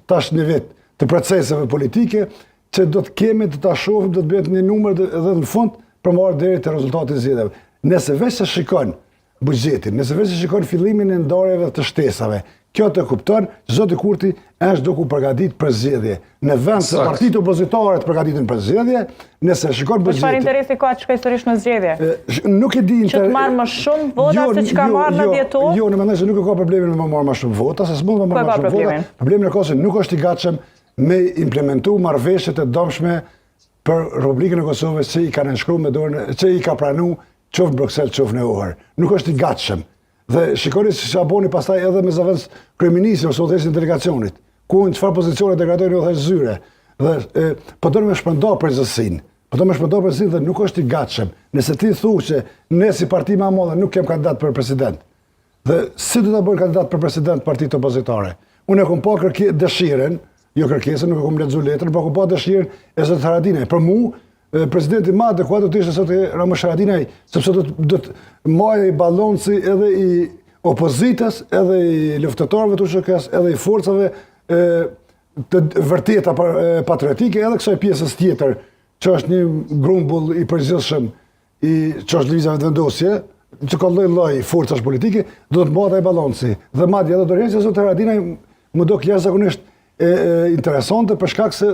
tash një vit të proceseve politike, që do të kemi të ta shohim, do të bëhet një numër edhe në fund për marrë deri te rezultati i zgjedhjeve. Nëse veç se shikon buxhetin, nëse veç se shikon fillimin e ndarjeve të shtesave, kjo të kupton që zoti Kurti është duke u përgatitur për zgjedhje. Në vend se partitë opozitare të përgatiten për zgjedhje, nëse shikon buxhetin. Çfarë interesi ka të shkojë sërish në zgjedhje? Nuk e di Që të marrë më shumë vota se çka marrë në dhjetor? Jo, në mendoj se nuk ka problemin me marrë më shumë vota, se s'mund të marrë më shumë vota. Problemi ka se nuk është i gatshëm me implementu marrëveshjet e domshme për Republikën e Kosovës që i ka nënshkruar me dorën, që i ka pranuar qoftë në Bruxelles, qoftë në Ohër. Nuk është i gatshëm. Dhe shikoni se çfarë boni pastaj edhe me zaventës kryeministri ose udhëheqësin e delegacionit, ku në çfarë pozicione degratojnë udhëheqës zyre. Dhe po do me shpërndar përgjithësinë. Po do me shpërndar përgjithësinë dhe nuk është i gatshëm. Nëse ti thuaj që ne si parti më e madhe nuk kem kandidat për president. Dhe si do ta bëjë kandidat për president partitë opozitare? Unë kam pa dëshirën, jo kërkesën, nuk e kam lexuar letrën, por kam pa dëshirën e zotit Haradinaj. Për mua, presidenti më adekuat do të ishte zoti Ramush Haradinaj, sepse do të marrë i ballonci edhe i opozitës, edhe i luftëtarëve të USHK-s, edhe i forcave të vërteta patriotike, edhe kësaj pjesës tjetër, që është një grumbull i përgjithshëm i çështë lëvizjeve të vendosje, që ka lloj forcash politike, do të mbahej ai ballonci. Dhe madje edhe dorëheqja e zotit Haradinaj më do jashtëzakonisht interesante për shkak se